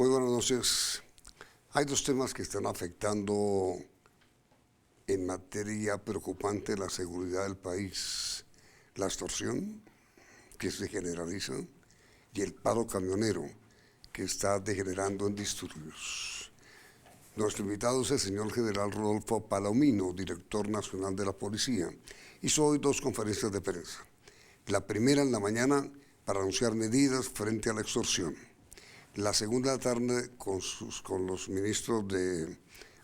Muy buenas noches. Hay dos temas que están afectando en materia preocupante la seguridad del país. La extorsión, que se generaliza, y el paro camionero, que está degenerando en disturbios. Nuestro invitado es el señor general Rodolfo Palomino, director nacional de la policía. Hizo hoy dos conferencias de prensa. La primera en la mañana para anunciar medidas frente a la extorsión. La segunda tarde con los ministros de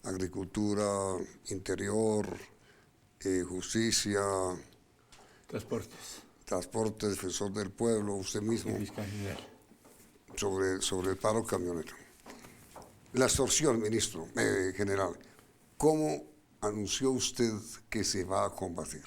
Agricultura, Interior, Justicia, Transporte, Defensor del Pueblo, usted mismo, sobre el paro camionero. La extorsión, ministro, general, ¿cómo anunció usted que se va a combatir?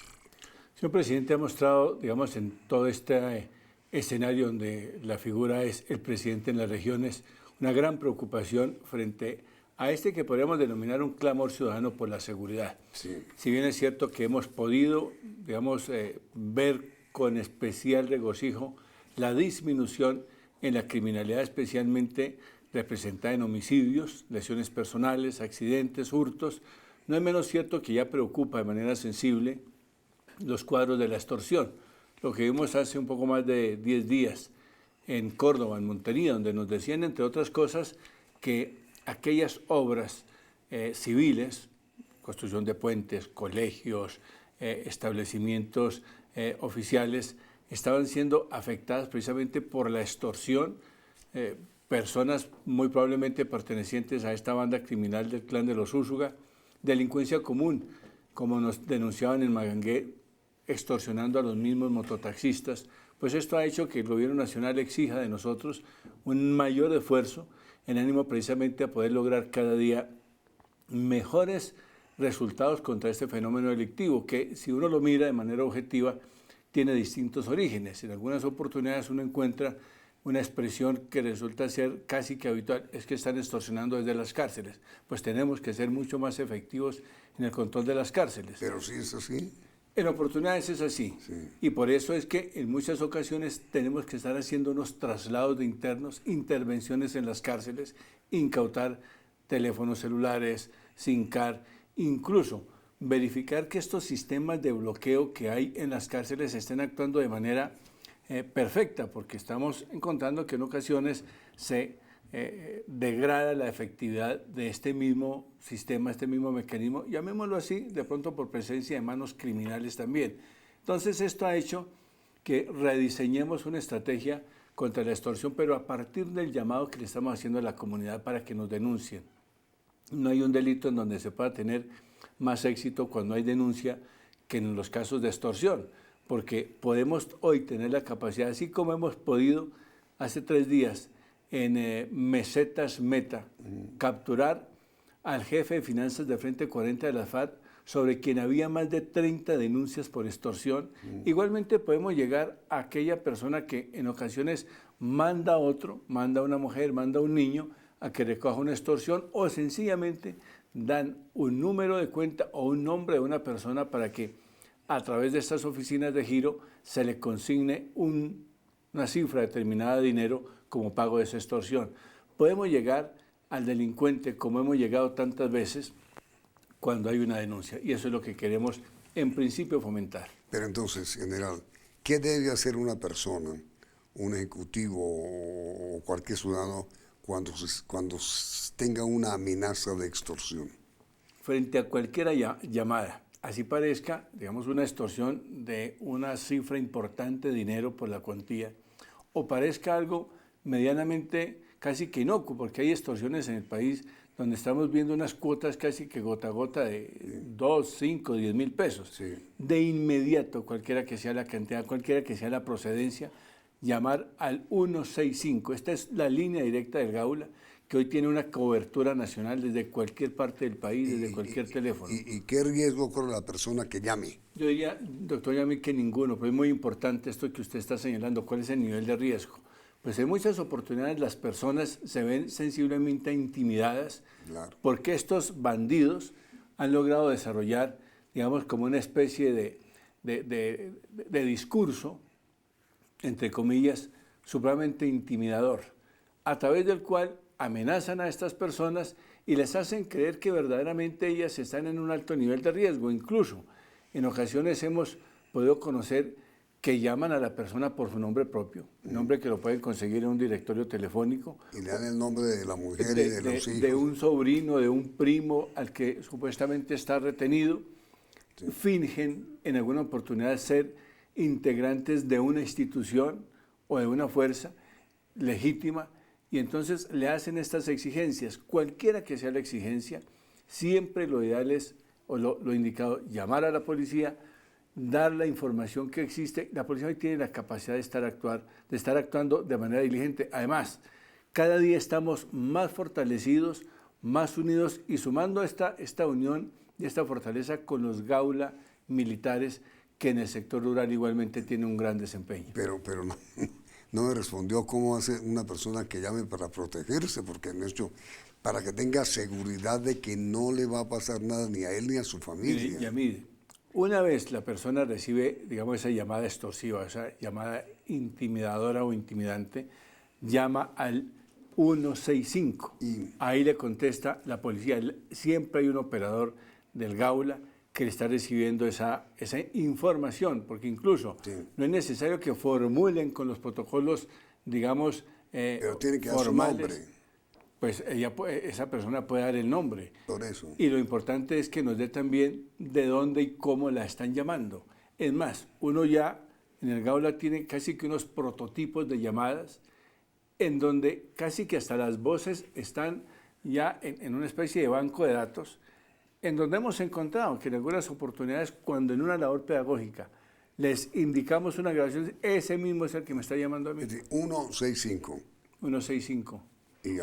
Señor presidente, ha mostrado, digamos, en todo este escenario donde la figura es el presidente en las regiones, una gran preocupación frente a este que podríamos denominar un clamor ciudadano por la seguridad. Sí. Si bien es cierto que hemos podido, digamos, ver con especial regocijo la disminución en la criminalidad, especialmente representada en homicidios, lesiones personales, accidentes, hurtos, no es menos cierto que ya preocupa de manera sensible los cuadros de la extorsión. Lo que vimos hace un poco más de 10 días en Córdoba, en Montería, donde nos decían, entre otras cosas, que aquellas obras civiles, construcción de puentes, colegios, establecimientos oficiales, estaban siendo afectadas precisamente por la extorsión, personas muy probablemente pertenecientes a esta banda criminal del clan de los Úsuga, delincuencia común, como nos denunciaban en Magangué, extorsionando a los mismos mototaxistas. Pues esto ha hecho que el gobierno nacional exija de nosotros un mayor esfuerzo en ánimo precisamente a poder lograr cada día mejores resultados contra este fenómeno delictivo, que si uno lo mira de manera objetiva, tiene distintos orígenes. En algunas oportunidades uno encuentra una expresión que resulta ser casi que habitual, es que están extorsionando desde las cárceles. Pues tenemos que ser mucho más efectivos en el control de las cárceles. Pero sí es así. En oportunidades es así, Sí. Y por eso es que en muchas ocasiones tenemos que estar haciendo unos traslados de internos, intervenciones en las cárceles, incautar teléfonos celulares, SIM-card, incluso verificar que estos sistemas de bloqueo que hay en las cárceles estén actuando de manera perfecta, porque estamos encontrando que en ocasiones se degrada la efectividad de este mismo sistema, este mismo mecanismo, llamémoslo así, de pronto por presencia de manos criminales también. Entonces esto ha hecho que rediseñemos una estrategia contra la extorsión, pero a partir del llamado que le estamos haciendo a la comunidad para que nos denuncien. No hay un delito en donde se pueda tener más éxito cuando hay denuncia que en los casos de extorsión, porque podemos hoy tener la capacidad, así como hemos podido hace 3 días, en Mesetas Meta, capturar al jefe de finanzas de Frente 40 de la FARC, sobre quien había más de 30 denuncias por extorsión. Igualmente podemos llegar a aquella persona que en ocasiones manda a otro, manda a una mujer, manda a un niño a que recoja una extorsión, o sencillamente dan un número de cuenta o un nombre de una persona para que a través de estas oficinas de giro se le consigne una cifra determinada de dinero como pago de esa extorsión. Podemos llegar al delincuente como hemos llegado tantas veces cuando hay una denuncia, y eso es lo que queremos en principio fomentar. Pero entonces, general, ¿qué debe hacer una persona, un ejecutivo o cualquier ciudadano cuando tenga una amenaza de extorsión? Frente a cualquier llamada, así parezca, digamos, una extorsión de una cifra importante de dinero por la cuantía, o parezca algo medianamente casi que inocuo, porque hay extorsiones en el país donde estamos viendo unas cuotas casi que gota a gota de 2, 5, 10 mil pesos. Sí. De inmediato, cualquiera que sea la cantidad, cualquiera que sea la procedencia, llamar al 165. Esta es la línea directa del Gaula, que hoy tiene una cobertura nacional desde cualquier parte del país, desde cualquier teléfono. ¿Y qué riesgo corre la persona que llame? Yo diría, doctor Yami, que ninguno, pero es muy importante esto que usted está señalando, cuál es el nivel de riesgo. Pues en muchas oportunidades las personas se ven sensiblemente intimidadas, Claro, porque estos bandidos han logrado desarrollar, digamos, como una especie de discurso, entre comillas, supremamente intimidador, a través del cual amenazan a estas personas y les hacen creer que verdaderamente ellas están en un alto nivel de riesgo. Incluso en ocasiones hemos podido conocer que llaman a la persona por su nombre propio, nombre que lo pueden conseguir en un directorio telefónico. Y le dan el nombre de la mujer y de los hijos. De un sobrino, de un primo al que supuestamente está retenido. Sí. Fingen en alguna oportunidad ser integrantes de una institución o de una fuerza legítima y entonces le hacen estas exigencias. Cualquiera que sea la exigencia, siempre lo ideal es, o lo indicado, llamar a la policía, dar la información que existe. La policía hoy tiene la capacidad de estar actuando de manera diligente. Además, cada día estamos más fortalecidos, más unidos y sumando esta unión y esta fortaleza con los gaula militares que en el sector rural igualmente tienen un gran desempeño. Pero no me respondió cómo hace una persona que llame para protegerse, porque en esto, para que tenga seguridad de que no le va a pasar nada ni a él ni a su familia. Y a mí, una vez la persona recibe, digamos, esa llamada extorsiva, esa llamada intimidadora o intimidante, llama al 165. Ahí le contesta la policía. Siempre hay un operador del Gaula que le está recibiendo esa información, porque incluso no es necesario que formulen con los protocolos, digamos, pero tiene que dar su formales. Nombre. Pues esa persona puede dar el nombre. Por eso. Y lo importante es que nos dé también de dónde y cómo la están llamando. Es más, uno ya en el Gaula tiene casi que unos prototipos de llamadas en donde casi que hasta las voces están ya en una especie de banco de datos, en donde hemos encontrado que en algunas oportunidades, cuando en una labor pedagógica les indicamos una grabación, ese mismo es el que me está llamando a mí. 165. 165. Y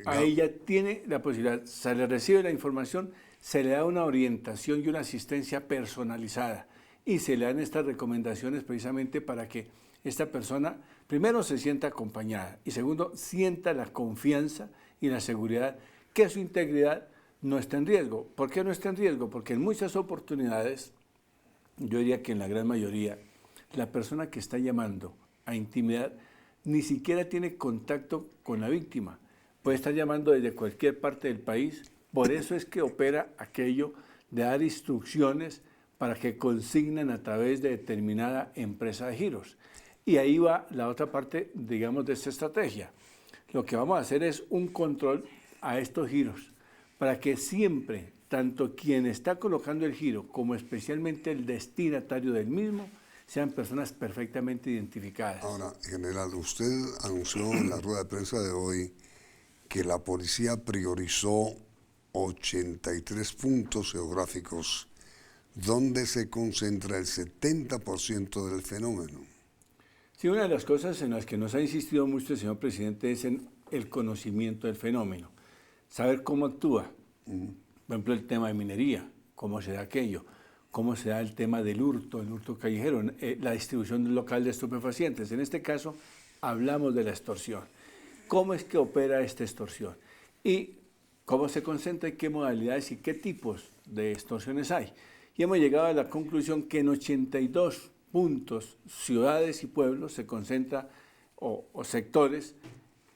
ahí ya tiene la posibilidad, se le recibe la información, se le da una orientación y una asistencia personalizada y se le dan estas recomendaciones precisamente para que esta persona, primero, se sienta acompañada y segundo, sienta la confianza y la seguridad que su integridad no está en riesgo. ¿Por qué no está en riesgo? Porque en muchas oportunidades, yo diría que en la gran mayoría, la persona que está llamando a intimidad ni siquiera tiene contacto con la víctima. Puede estar llamando desde cualquier parte del país. Por eso es que opera aquello de dar instrucciones para que consignen a través de determinada empresa de giros. Y ahí va la otra parte, digamos, de esta estrategia. Lo que vamos a hacer es un control a estos giros para que siempre, tanto quien está colocando el giro como especialmente el destinatario del mismo, sean personas perfectamente identificadas. Ahora, general, usted anunció en la rueda de prensa de hoy que la policía priorizó 83 puntos geográficos donde se concentra el 70% del fenómeno. Sí, una de las cosas en las que nos ha insistido mucho el señor presidente es en el conocimiento del fenómeno, saber cómo actúa. Por ejemplo, el tema de minería, cómo se da aquello, cómo se da el tema del hurto, el hurto callejero, la distribución local de estupefacientes. En este caso, hablamos de la extorsión. ¿Cómo es que opera esta extorsión? Y cómo se concentra y qué modalidades y qué tipos de extorsiones hay. Y hemos llegado a la conclusión que en 82 puntos, ciudades y pueblos, se concentra, o sectores,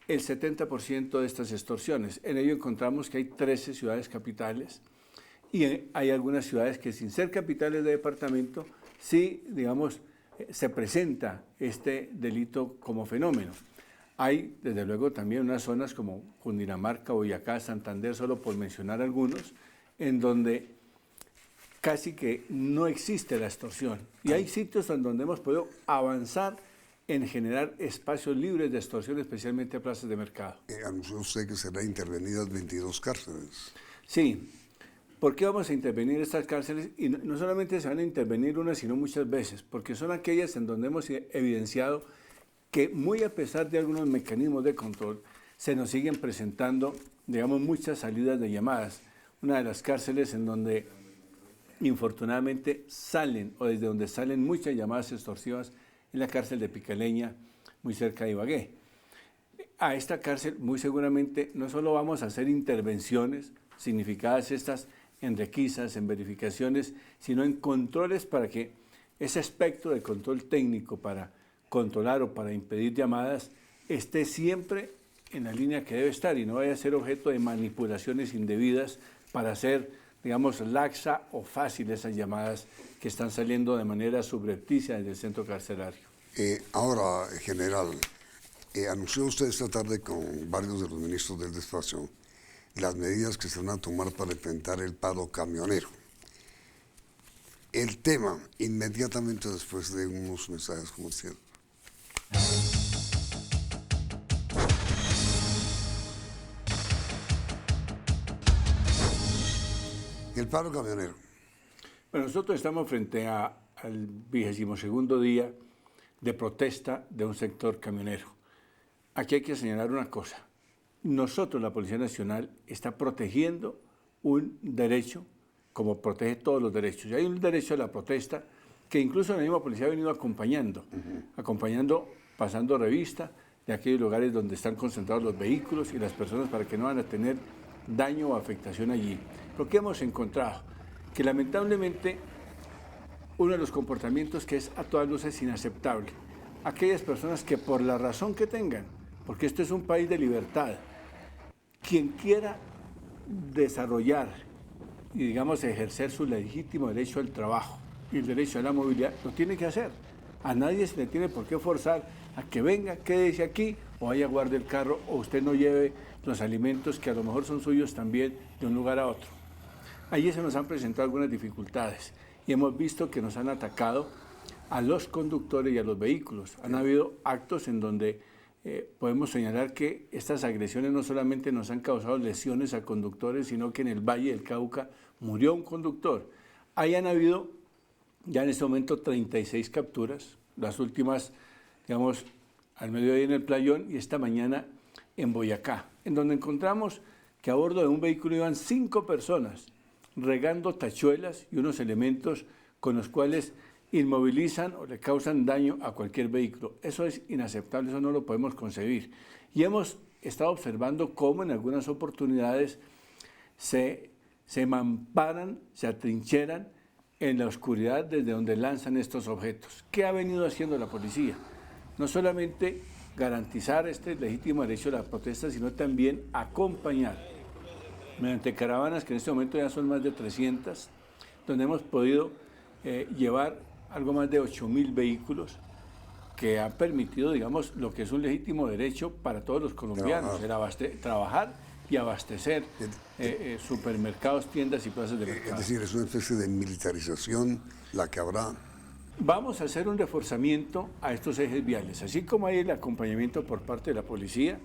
el 70% de estas extorsiones. En ello encontramos que hay 13 ciudades capitales, y hay algunas ciudades que sin ser capitales de departamento, sí, digamos, se presenta este delito como fenómeno. Hay, desde luego, también unas zonas como Cundinamarca, Boyacá, Santander, solo por mencionar algunos, en donde casi que no existe la extorsión. Y hay sitios en donde hemos podido avanzar en generar espacios libres de extorsión, especialmente a plazas de mercado. Anunció usted que serán intervenidas 22 cárceles. Sí. ¿Por qué vamos a intervenir estas cárceles? Y no solamente se van a intervenir una, sino muchas veces, porque son aquellas en donde hemos evidenciado que muy a pesar de algunos mecanismos de control, se nos siguen presentando, digamos, muchas salidas de llamadas. Una de las cárceles en donde infortunadamente salen, o desde donde salen muchas llamadas extorsivas, es la cárcel de Picaleña, muy cerca de Ibagué. A esta cárcel muy seguramente no solo vamos a hacer intervenciones significadas estas en requisas, en verificaciones, sino en controles para que ese aspecto de control técnico para controlar o para impedir llamadas esté siempre en la línea que debe estar y no vaya a ser objeto de manipulaciones indebidas para hacer, digamos, laxa o fácil esas llamadas que están saliendo de manera subrepticia desde el centro carcelario. Ahora, general, anunció usted esta tarde con varios de los ministros del despacho las medidas que se van a tomar para enfrentar el paro camionero. El tema, inmediatamente después de unos mensajes comerciales. El paro camionero. Bueno, nosotros estamos frente al 22º día de protesta de un sector camionero. Aquí hay que señalar una cosa. Nosotros, la Policía Nacional, está protegiendo un derecho, como protege todos los derechos. Y hay un derecho a la protesta que incluso la misma policía ha venido acompañando, pasando revista de aquellos lugares donde están concentrados los vehículos y las personas para que no van a tener daño o afectación allí. Lo que hemos encontrado, que lamentablemente uno de los comportamientos que es a todas luces inaceptable, aquellas personas que por la razón que tengan, porque esto es un país de libertad, quien quiera desarrollar y, digamos, ejercer su legítimo derecho al trabajo y el derecho a la movilidad, lo tiene que hacer. A nadie se le tiene por qué forzar a que venga, quédese aquí o vaya, guarde el carro o usted no lleve los alimentos que a lo mejor son suyos también de un lugar a otro. Allí se nos han presentado algunas dificultades y hemos visto que nos han atacado a los conductores y a los vehículos. Han habido actos en donde podemos señalar que estas agresiones no solamente nos han causado lesiones a conductores, sino que en el Valle del Cauca murió un conductor. Ahí han habido ya en este momento 36 capturas, las últimas, digamos, al mediodía en el Playón y esta mañana en Boyacá, en donde encontramos que a bordo de un vehículo iban 5 personas regando tachuelas y unos elementos con los cuales inmovilizan o le causan daño a cualquier vehículo. Eso es inaceptable, eso no lo podemos concebir. Y hemos estado observando cómo en algunas oportunidades se mamparan, se atrincheran en la oscuridad desde donde lanzan estos objetos. ¿Qué ha venido haciendo la policía? No solamente garantizar este legítimo derecho a la protesta, sino también acompañar mediante caravanas, que en este momento ya son más de 300, donde hemos podido llevar algo más de 8.000 vehículos que han permitido, digamos, lo que es un legítimo derecho para todos los colombianos, trabajar y abastecer supermercados, tiendas y plazas de mercado. Es decir, es una especie de militarización la que habrá. Vamos a hacer un reforzamiento a estos ejes viales, así como hay el acompañamiento por parte de la policía.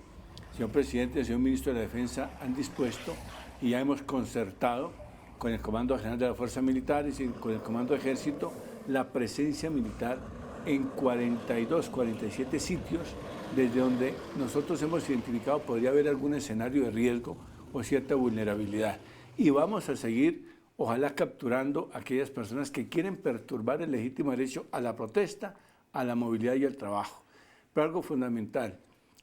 El señor presidente y el señor ministro de la Defensa han dispuesto y ya hemos concertado con el Comando General de las Fuerzas Militares y con el Comando de Ejército la presencia militar en 42, 47 sitios desde donde nosotros hemos identificado podría haber algún escenario de riesgo o cierta vulnerabilidad. Y vamos a seguir, ojalá, capturando a aquellas personas que quieren perturbar el legítimo derecho a la protesta, a la movilidad y al trabajo. Pero algo fundamental,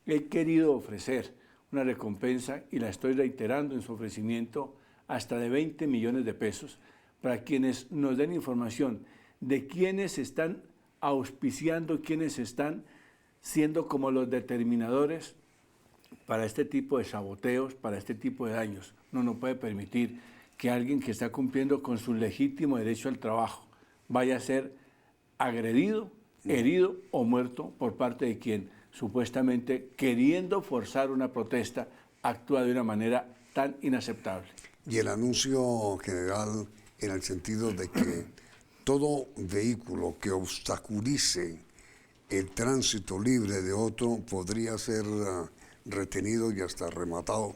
he querido ofrecer una recompensa y la estoy reiterando en su ofrecimiento hasta de 20 millones de pesos para quienes nos den información de quiénes están auspiciando, quiénes están siendo como los determinadores para este tipo de saboteos, para este tipo de daños. No puede permitir que alguien que está cumpliendo con su legítimo derecho al trabajo vaya a ser agredido, herido o muerto por parte de quien supuestamente, queriendo forzar una protesta, actúa de una manera tan inaceptable. Y el anuncio general en el sentido de que todo vehículo que obstaculice el tránsito libre de otro podría ser retenido y hasta rematado.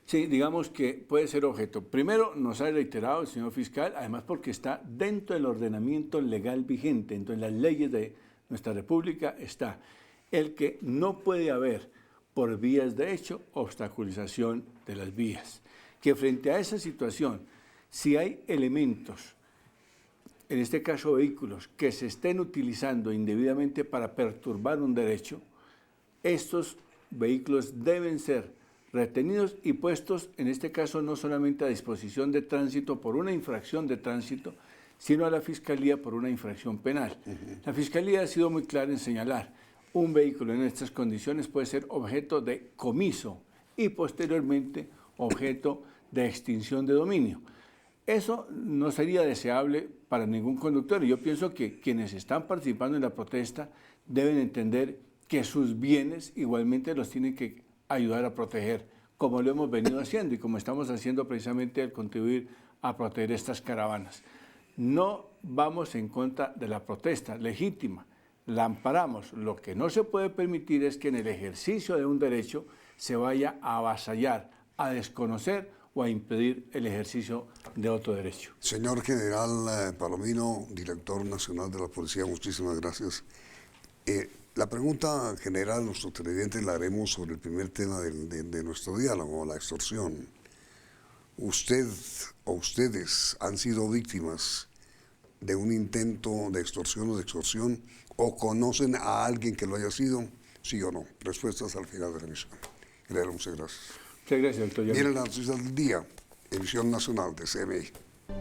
Sí, digamos que puede ser objeto. Primero, nos ha reiterado el señor fiscal, además porque está dentro del ordenamiento legal vigente, dentro de las leyes de nuestra República está el que no puede haber por vías de hecho obstaculización de las vías. Que frente a esa situación, si hay elementos, en este caso vehículos, que se estén utilizando indebidamente para perturbar un derecho, estos vehículos deben ser retenidos y puestos, en este caso, no solamente a disposición de tránsito por una infracción de tránsito, sino a la Fiscalía por una infracción penal. La Fiscalía ha sido muy clara en señalar, un vehículo en estas condiciones puede ser objeto de comiso y posteriormente objeto de extinción de dominio. Eso no sería deseable para ningún conductor y yo pienso que quienes están participando en la protesta deben entender que sus bienes igualmente los tienen que ayudar a proteger, como lo hemos venido haciendo y como estamos haciendo precisamente al contribuir a proteger estas caravanas. No vamos en contra de la protesta legítima, la amparamos. Lo que no se puede permitir es que en el ejercicio de un derecho se vaya a avasallar, a desconocer o a impedir el ejercicio de otro derecho. Señor General Palomino, Director Nacional de la Policía, muchísimas gracias. La pregunta general a nuestros televidentes la haremos sobre el primer tema de nuestro diálogo, la extorsión. ¿Usted o ustedes han sido víctimas de un intento de extorsión o conocen a alguien que lo haya sido? ¿Sí o no? Respuestas al final de la emisión. Muchas gracias. Muchas gracias, doctor. Miren las noticias del día, emisión nacional de CMI.